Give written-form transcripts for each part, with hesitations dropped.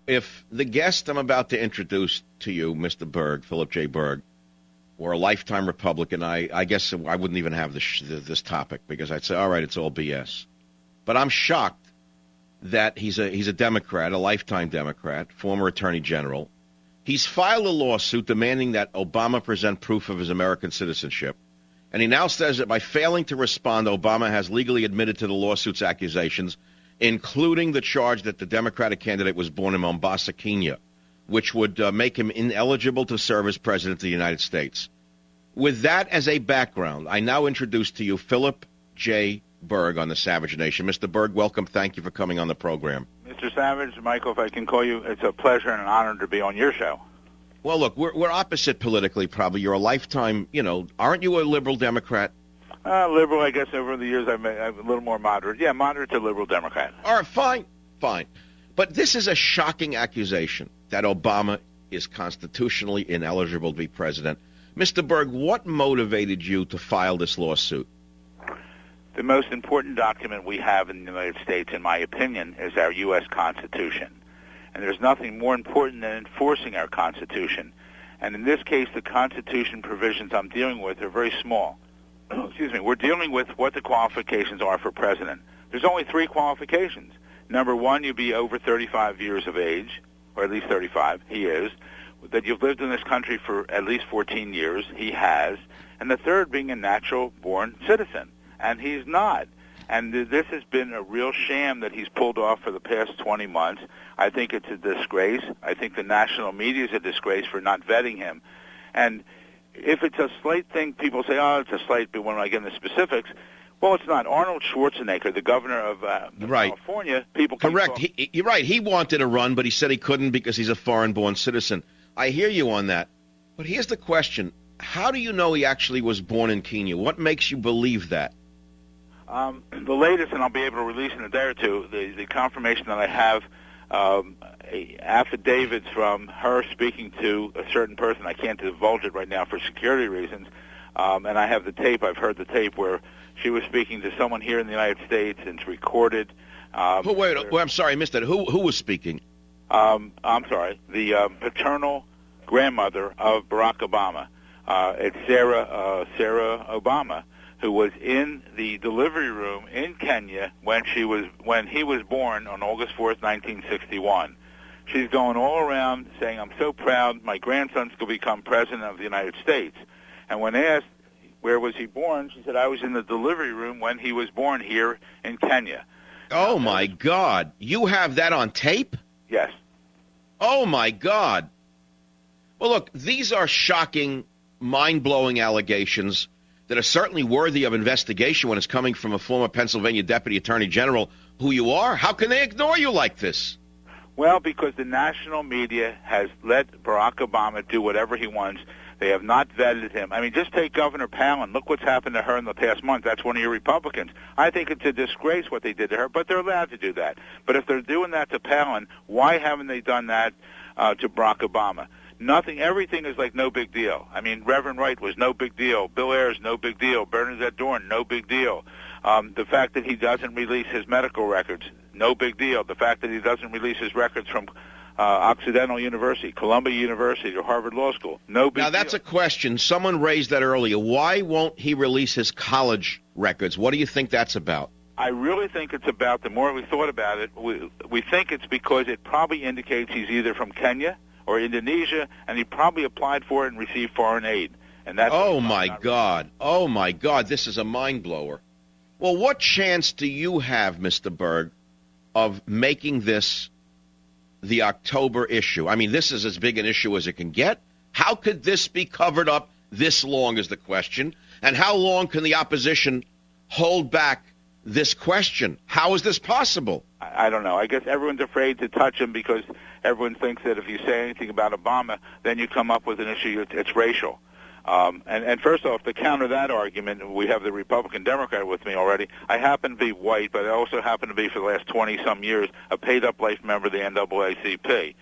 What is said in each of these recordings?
if the guest I'm about to introduce to you, Mr. Berg, Philip J. Berg, were a lifetime Republican, I guess I wouldn't even have this topic because I'd say, all right, it's all BS. But I'm shocked that he's a Democrat, a lifetime Democrat, former Attorney General. He's filed a lawsuit demanding that Obama present proof of his American citizenship. And he now says that by failing to respond, Obama has legally admitted to the lawsuit's accusations, including the charge that the Democratic candidate was born in Mombasa, Kenya, which would make him ineligible to serve as president of the United States. With that as a background, I now introduce to you Philip J. Berg on the Savage Nation. Mr. Berg, welcome. Thank you for coming on the program. Mr. Savage, Michael, if I can call you, it's a pleasure and an honor to be on your show. Well, look, we're opposite politically, probably. You're a lifetime, aren't you a liberal Democrat? Liberal, I guess, over the years I'm a little more moderate. Yeah, moderate to liberal Democrat. All right, fine. But this is a shocking accusation that Obama is constitutionally ineligible to be president. Mr. Berg, what motivated you to file this lawsuit? The most important document we have in the United States, in my opinion, is our U.S. Constitution. And there's nothing more important than enforcing our Constitution. And in this case, the Constitution provisions I'm dealing with are very small. Excuse me. We're dealing with what the qualifications are for president. There's only 3 qualifications. Number 1, you be over 35 years of age, or at least 35. He is. That you've lived in this country for at least 14 years. He has. And the third being a natural-born citizen. And he's not. And this has been a real sham that he's pulled off for the past 20 months. I think it's a disgrace. I think the national media is a disgrace for not vetting him. And if it's a slight thing, people say, oh, it's a slight, but when I get into specifics, well, it's not. Arnold Schwarzenegger, the governor of California, people can Correct. You're right. He wanted to run, but he said he couldn't because he's a foreign-born citizen. I hear you on that. But here's the question. How do you know he actually was born in Kenya? What makes you believe that? The latest, and I'll be able to release in a day or two, the confirmation that I have affidavits from her speaking to a certain person. I can't divulge it right now for security reasons. And I have the tape. I've heard the tape where she was speaking to someone here in the United States, and it's recorded. Wait, I'm sorry, I missed that. Who was speaking? I'm sorry. The paternal grandmother of Barack Obama. It's Sarah Obama, who was in the delivery room in Kenya when he was born on August 4th, 1961. She's going all around saying, I'm so proud my grandson's going to become president of the United States. And when asked where was he born, she said, I was in the delivery room when he was born here in Kenya. Oh, my God. You have that on tape? Yes. Oh, my God. Well, look, these are shocking, mind-blowing allegations that are certainly worthy of investigation when it's coming from a former Pennsylvania Deputy Attorney General who you are. How can they ignore you like this? Well, because the national media has let Barack Obama do whatever he wants. They have not vetted him. I mean, just take Governor Palin. Look what's happened to her in the past month. That's one of your Republicans. I think it's a disgrace what they did to her, but they're allowed to do that. But if they're doing that to Palin, why haven't they done that to Barack Obama? Nothing. Everything is like no big deal. I mean, Reverend Wright was no big deal. Bill Ayers, no big deal. Bernadette Dorn, no big deal. The fact that he doesn't release his medical records, no big deal. The fact that he doesn't release his records from Occidental University, Columbia University, or Harvard Law School, no big deal. Now, that's a question. Someone raised that earlier. Why won't he release his college records? What do you think that's about? I really think it's about, the more we thought about it, we think it's because it probably indicates he's either from Kenya or Indonesia, and he probably applied for it and received foreign aid. And that's oh, my God. Oh, my God. This is a mind-blower. Well, what chance do you have, Mr. Berg, of making this the October issue? I mean, this is as big an issue as it can get. How could this be covered up this long is the question. And how long can the opposition hold back this question? How is this possible? I don't know. I guess everyone's afraid to touch him because everyone thinks that if you say anything about Obama, then you come up with an issue it's racial. And first off, to counter that argument, we have the Republican Democrat with me already. I happen to be white, but I also happen to be, for the last 20-some years, a paid-up life member of the NAACP.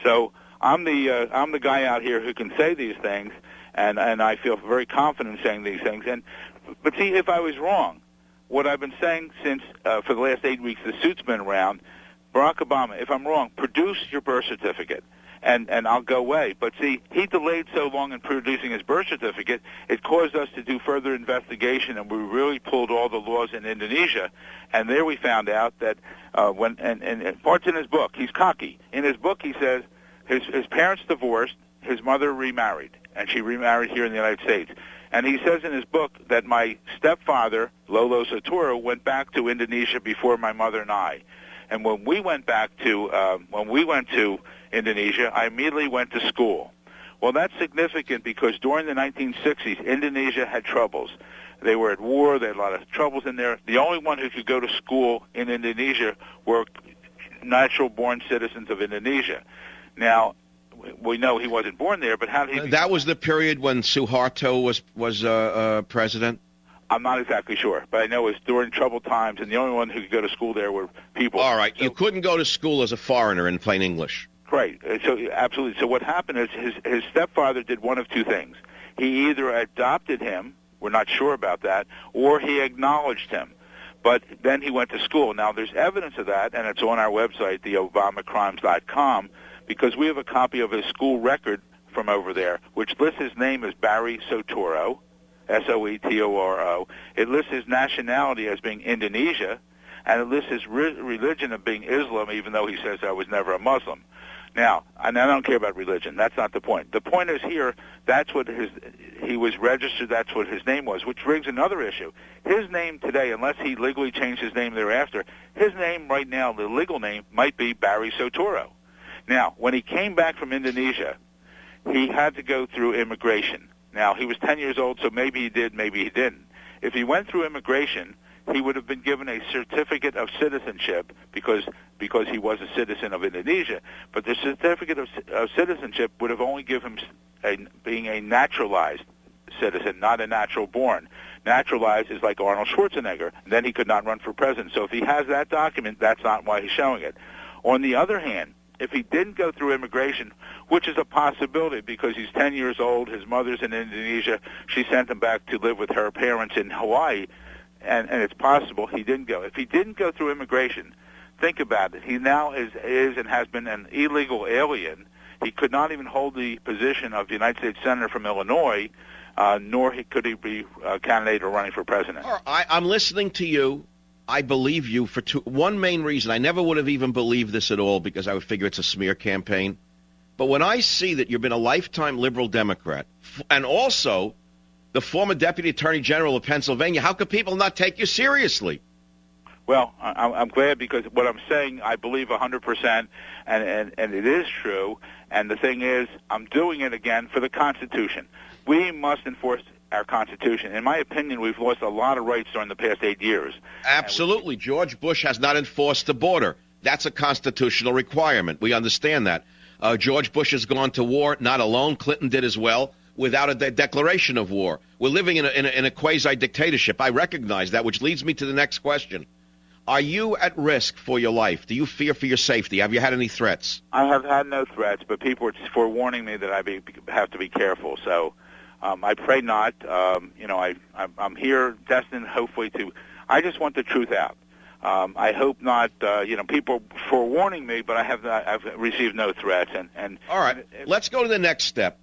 So I'm the guy out here who can say these things, and I feel very confident saying these things. But see, if I was wrong, what I've been saying since for the last 8 weeks the suit's been around, Barack Obama, if I'm wrong, produce your birth certificate, and I'll go away. But see, he delayed so long in producing his birth certificate, it caused us to do further investigation, and we really pulled all the laws in Indonesia, and there we found out that and parts in his book, he's cocky. In his book, he says his parents divorced, his mother remarried, and she remarried here in the United States. And he says in his book that my stepfather, Lolo Sotoro, went back to Indonesia before my mother and I. And when we went to Indonesia, I immediately went to school. Well, that's significant because during the 1960s, Indonesia had troubles. They were at war. They had a lot of troubles in there. The only one who could go to school in Indonesia were natural-born citizens of Indonesia. Now, we know he wasn't born there, but how did he... That was the period when Suharto was president? I'm not exactly sure, but I know it was during troubled times, and the only one who could go to school there were people. All right. So, you couldn't go to school as a foreigner in plain English. Right. So, absolutely. So what happened is his stepfather did one of two things. He either adopted him, we're not sure about that, or he acknowledged him. But then he went to school. Now, there's evidence of that, and it's on our website, theobamacrimes.com, because we have a copy of his school record from over there, which lists his name as Barry Sotoro, Soetoro. It lists his nationality as being Indonesia, and it lists his religion of being Islam, even though he says I was never a Muslim. Now, and I don't care about religion. That's not the point. The point is here, that's what he was registered, that's what his name was, which brings another issue. His name today, unless he legally changed his name thereafter, his name right now, the legal name, might be Barry Sotoro. Now, when he came back from Indonesia, he had to go through immigration. Now, he was 10 years old, so maybe he did, maybe he didn't. If he went through immigration, he would have been given a certificate of citizenship because he was a citizen of Indonesia. But the certificate of citizenship would have only given him being a naturalized citizen, not a natural born. Naturalized is like Arnold Schwarzenegger. Then he could not run for president. So if he has that document, that's not why he's showing it. On the other hand, if he didn't go through immigration, which is a possibility because he's 10 years old, his mother's in Indonesia, she sent him back to live with her parents in Hawaii, and it's possible he didn't go. If he didn't go through immigration, think about it. He now is and has been an illegal alien. He could not even hold the position of the United States Senator from Illinois, nor could he be a candidate or running for president. I'm listening to you. I believe you for one main reason. I never would have even believed this at all because I would figure it's a smear campaign. But when I see that you've been a lifetime liberal Democrat and also the former Deputy Attorney General of Pennsylvania, how could people not take you seriously? Well, I'm glad because what I'm saying I believe 100%, and it is true. And the thing is, I'm doing it again for the Constitution. We must enforce our Constitution. In my opinion, we've lost a lot of rights during the past 8 years. Absolutely. George Bush has not enforced the border. That's a constitutional requirement. We understand that. George Bush has gone to war, not alone. Clinton did as well, without a declaration of war. We're living in a quasi-dictatorship. I recognize that, which leads me to the next question. Are you at risk for your life? Do you fear for your safety? Have you had any threats? I have had no threats, but people are forewarning me that I have to be careful. So I pray not. I'm here destined, hopefully, to. I just want the truth out. I hope not. People forewarning me, but I've received no threats. And all right, let's go to the next step.